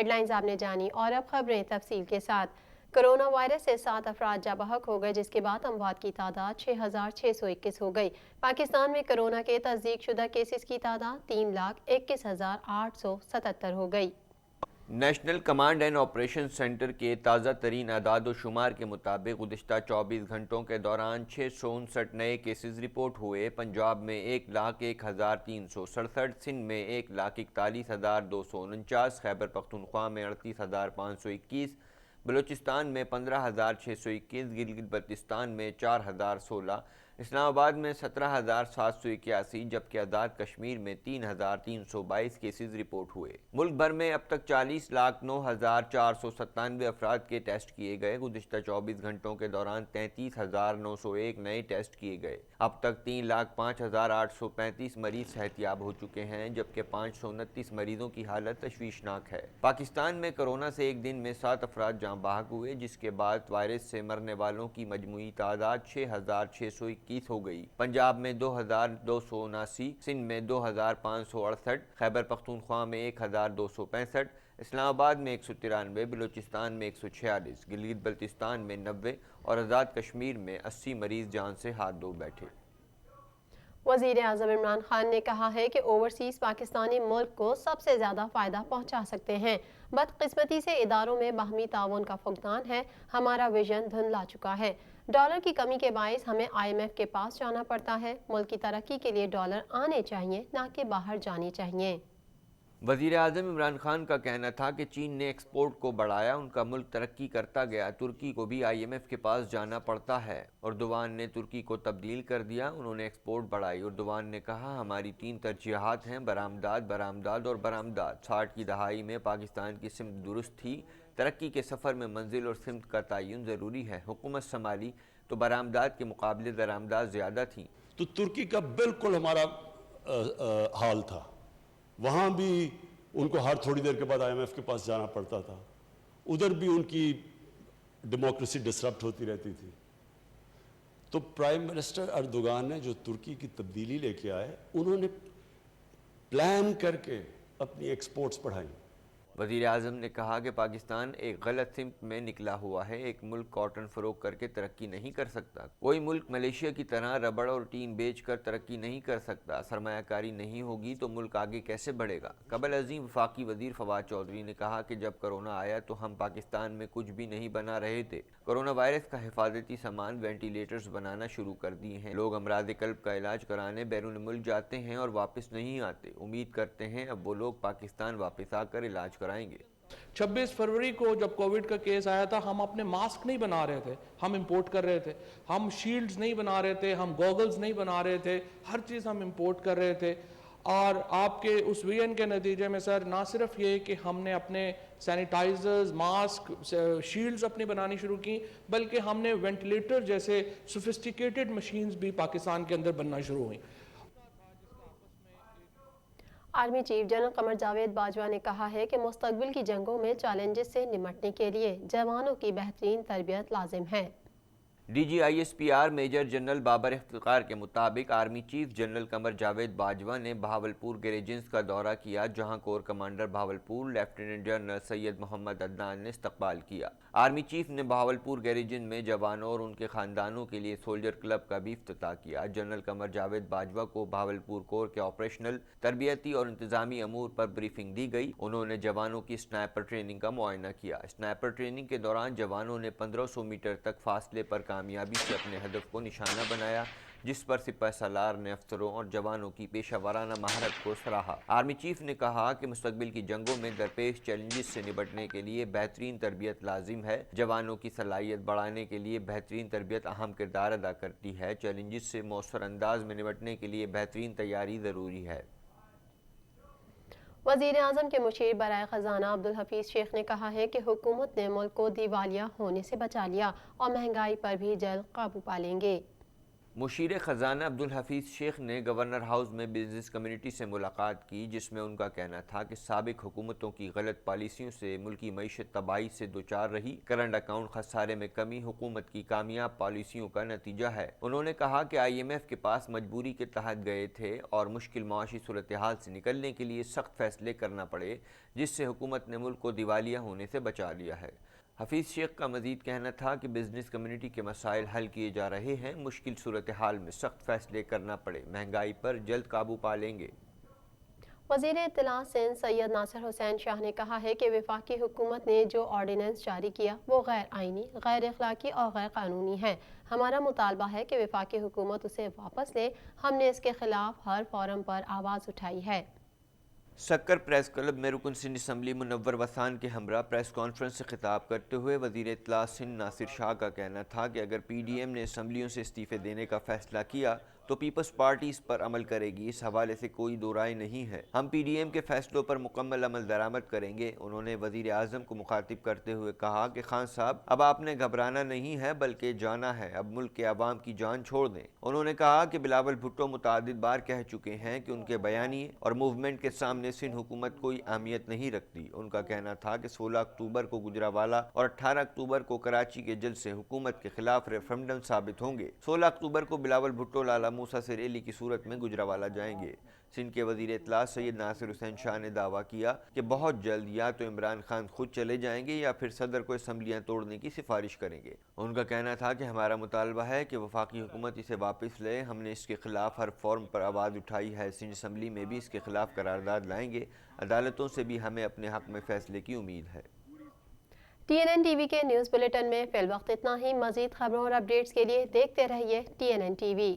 Head lines آپ نے جانی اور اب خبریں تفصیل کے ساتھ۔ کرونا وائرس سے 7 افراد جاں بحق ہو گئے، جس کے بعد اموات کی تعداد 6,621 ہو گئی۔ پاکستان میں کرونا کے تصدیق شدہ کیسز کی تعداد 3,21,877 ہو گئی۔ National command and operation centre کے تازہ ترین اعداد و شمار کے مطابق گزشتہ 24 گھنٹوں کے دوران 659 نئے کیسز رپورٹ ہوئے۔ پنجاب میں 1,01,367، سندھ میں 1,41,249، خیبر پختونخوا میں 38,521، بلوچستان میں 15,621، گلگت بلتستان میں 4,016، اسلام آباد میں 17,781، جبکہ آزاد کشمیر میں 3,322 کیسز رپورٹ ہوئے۔ ملک بھر میں اب تک 40,09,497 افراد کے ٹیسٹ کیے گئے۔ گزشتہ 24 گھنٹوں کے دوران 33,901 نئے ٹیسٹ کیے گئے۔ اب تک 3,05,835 مریض صحت یاب ہو چکے ہیں، جبکہ 529 مریضوں کی حالت تشویشناک ہے۔ پاکستان میں کرونا سے ایک دن میں 7 افراد جاں بحق ہوئے، جس کے بعد وائرس سے مرنے والوں کی مجموعی تعداد 6,621 ہو گئی۔ پنجاب میں 2,279، سندھ میں 2,568، خیبر پختونخوا میں 1,265، اسلام آباد میں 193، بلوچستان میں 146، گلگت بلتستان میں 90 اور آزاد کشمیر میں 80 مریض جان سے ہاتھ دھو بیٹھے۔ وزیر اعظم عمران خان نے کہا ہے کہ اوورسیز پاکستانی ملک کو سب سے زیادہ فائدہ پہنچا سکتے ہیں۔ بدقسمتی سے اداروں میں باہمی تعاون کا فقدان ہے، ہمارا ویژن دھندلا چکا ہے۔ ڈالر کی کمی کے باعث ہمیں IMF کے پاس جانا پڑتا ہے۔ ملک کی ترقی کے لیے ڈالر آنے چاہیے، نہ کہ باہر جانے چاہیے۔ وزیر اعظم عمران خان کا کہنا تھا کہ چین نے ایکسپورٹ کو بڑھایا، ان کا ملک ترقی کرتا گیا، ترکی کو بھی IMF کے پاس جانا پڑتا ہے۔ اردوان نے ترکی کو تبدیل کر دیا، انہوں نے ایکسپورٹ بڑھائی۔ اردوان نے کہا، ہماری 3 ترجیحات ہیں: برآمدات، برآمدات اور برآمدات۔ 60 کی دہائی میں پاکستان کی سمت درست تھی، ترقی کے سفر میں منزل اور سمت کا تعین ضروری ہے۔ حکومت سنبھالی تو برآمدات کے مقابلے درآمدات زیادہ تھیں۔ تو ترکی کا بالکل ہمارا حال تھا، وہاں بھی ان کو ہر تھوڑی دیر کے بعد IMF کے پاس جانا پڑتا تھا، ادھر بھی ان کی ڈیموکریسی ڈسرپٹ ہوتی رہتی تھی۔ تو پرائم منسٹر اردوغان نے جو ترکی کی تبدیلی لے کے آئے، انہوں نے پلان کر کے اپنی ایکسپورٹس بڑھائیں۔ وزیر اعظم نے کہا کہ پاکستان ایک غلط سمت میں نکلا ہوا ہے۔ ایک ملک کاٹن فروخت کر کے ترقی نہیں کر سکتا۔ کوئی ملک ملیشیا کی طرح ربڑ اور ٹین بیچ کر ترقی نہیں کر سکتا۔ سرمایہ کاری نہیں ہوگی تو ملک آگے کیسے بڑھے گا؟ قبل ازیں وفاقی وزیر فواد چودھری نے کہا کہ جب کرونا آیا تو ہم پاکستان میں کچھ بھی نہیں بنا رہے تھے۔ کرونا وائرس کا حفاظتی سامان وینٹیلیٹرز بنانا شروع کر دیے ہیں۔ لوگ امراض قلب کا علاج کرانے بیرون ملک جاتے ہیں اور واپس نہیں آتے۔ امید کرتے ہیں اب وہ لوگ پاکستان واپس آ کر علاج کرائیں گے۔ 26 فروری کو جب کووڈ کا کیس آیا تھا، ہم اپنے ماسک نہیں بنا رہے تھے، ہم امپورٹ کر رہے تھے۔ ہم شیلڈز نہیں بنا رہے تھے، ہم گوگلز نہیں بنا رہے تھے، ہر چیز ہم امپورٹ کر رہے تھے۔ اور آپ کے اس ویژن کے نتیجے میں سر، نہ صرف یہ کہ ہم نے اپنے سینیٹائزرز، ماسک، شیلڈز اپنی بنانی شروع کی، بلکہ ہم نے وینٹیلیٹر جیسے سوفسٹیکیٹڈ مشینز بھی پاکستان کے اندر بننا شروع ہوئیں۔ Army chief general Qamar Javed Bajwa نے کہا ہے کہ مستقبل کی جنگوں میں چیلنجز سے نمٹنے کے لیے جوانوں کی بہترین تربیت لازم ہے۔ DGISPR major general Babar Iftikhar کے مطابق army chief general Qamar Javed Bajwa نے بہاولپور گریجنز کا دورہ کیا، جہاں corps commander Bahawalpur lieutenant general Syed Muhammad Adnan نے استقبال کیا۔ آرمی چیف نے بہاولپور گریجن میں جوانوں اور ان کے خاندانوں کے لیے سولجر کلب کا بھی افتتاح کیا۔ جنرل قمر جاوید باجوہ کو بہاولپور کور کے آپریشنل، تربیتی اور انتظامی امور پر بریفنگ دی گئی۔ انہوں نے جوانوں کی اسنائپر ٹریننگ کا معائنہ کیا۔ اسنائپر ٹریننگ کے دوران جوانوں نے 1500 میٹر تک فاصلے پر کامیابی سے اپنے ہدف کو نشانہ بنایا، جس پر سپہ سالار نے افسروں اور جوانوں کی پیشہ ورانہ مہارت کو سراہا۔ آرمی چیف نے کہا کہ مستقبل کی جنگوں میں درپیش چیلنجز سے نمٹنے کے لیے بہترین تربیت لازم ہے۔ جوانوں کی صلاحیت بڑھانے کے لیے بہترین تربیت اہم کردار ادا کرتی ہے۔ چیلنجز سے مؤثر انداز میں نمٹنے کے لیے بہترین تیاری ضروری ہے۔ وزیر اعظم کے مشیر برائے خزانہ عبدالحفیظ شیخ نے کہا ہے کہ حکومت نے ملک کو دیوالیہ ہونے سے بچا لیا اور مہنگائی پر بھی جلد قابو پا لیں گے۔ مشیر خزانہ عبدالحفیظ شیخ نے گورنر ہاؤس میں بزنس کمیونٹی سے ملاقات کی، جس میں ان کا کہنا تھا کہ سابق حکومتوں کی غلط پالیسیوں سے ملکی معیشت تباہی سے دوچار رہی، کرنٹ اکاؤنٹ خسارے میں کمی حکومت کی کامیاب پالیسیوں کا نتیجہ ہے۔ انہوں نے کہا کہ آئی ایم ایف کے پاس مجبوری کے تحت گئے تھے اور مشکل معاشی صورتحال سے نکلنے کے لیے سخت فیصلے کرنا پڑے، جس سے حکومت نے ملک کو دیوالیہ ہونے سے بچا لیا ہے۔ حفیظ شیخ کا مزید کہنا تھا کہ بزنس کمیونٹی کے مسائل حل کیے جا رہے ہیں، مشکل صورتحال میں سخت فیصلے کرنا پڑے، مہنگائی پر جلد قابو پا لیں گے۔ وزیر اطلاع سندھ سید ناصر حسین شاہ نے کہا ہے کہ وفاقی حکومت نے جو آرڈیننس جاری کیا وہ غیر آئینی، غیر اخلاقی اور غیر قانونی ہے۔ ہمارا مطالبہ ہے کہ وفاقی حکومت اسے واپس لے۔ ہم نے اس کے خلاف ہر فورم پر آواز اٹھائی ہے۔ سکر پریس کلب میں رکن سندھ اسمبلی منور وسان کے ہمراہ پریس کانفرنس سے خطاب کرتے ہوئے وزیر اطلاع سندھ ناصر شاہ کا کہنا تھا کہ اگر پی ڈی ایم نے اسمبلیوں سے استعفے دینے کا فیصلہ کیا تو پیپلز پارٹی اس پر عمل کرے گی، اس حوالے سے کوئی دو رائے نہیں ہے۔ ہم پی ڈی ایم کے فیصلوں پر مکمل عمل درآمد کریں گے۔ انہوں نے وزیر اعظم کو مخاطب کرتے ہوئے کہا کہ خان صاحب اب آپ نے گھبرانا نہیں ہے بلکہ جانا ہے، اب ملک کے عوام کی جان چھوڑ دیں۔ انہوں نے کہا کہ بلاول بھٹو متعدد بار کہہ چکے ہیں کہ ان کے بیانیے اور موومنٹ کے سامنے سندھ حکومت کوئی اہمیت نہیں رکھتی۔ ان کا کہنا تھا کہ 16 اکتوبر کو گجرانوالہ اور 18 اکتوبر کو کراچی کے جلسے حکومت کے خلاف ریفرنڈم ثابت ہوں گے۔ 16 اکتوبر کو بلاول بھٹو لالہ موسیٰ سے ریلی کی صورت میں گجرانوالہ جائیں گے۔ سندھ کے وزیر اطلاع سید ناصر حسین شاہ نے دعویٰ کیا کہ بہت جلد یا تو عمران خان خود چلے جائیں گے یا پھر صدر کو اسمبلیاں توڑنے کی سفارش کریں گے۔ ان کا کہنا تھا کہ ہمارا مطالبہ ہے کہ وفاقی حکومت اسے واپس لے۔ ہم نے اس کے خلاف ہر فورم پر آواز اٹھائی ہے، سندھ اسمبلی میں بھی اس کے خلاف قرارداد لائیں گے۔ عدالتوں سے بھی ہمیں اپنے حق میں فیصلے کی امید ہے۔ T N N T V کے نیوز بلیٹن میں فی الوقت اتنا ہی۔ مزید خبروں اور اپڈیٹس کے لیے دیکھتے رہیے ٹی این این ٹی وی۔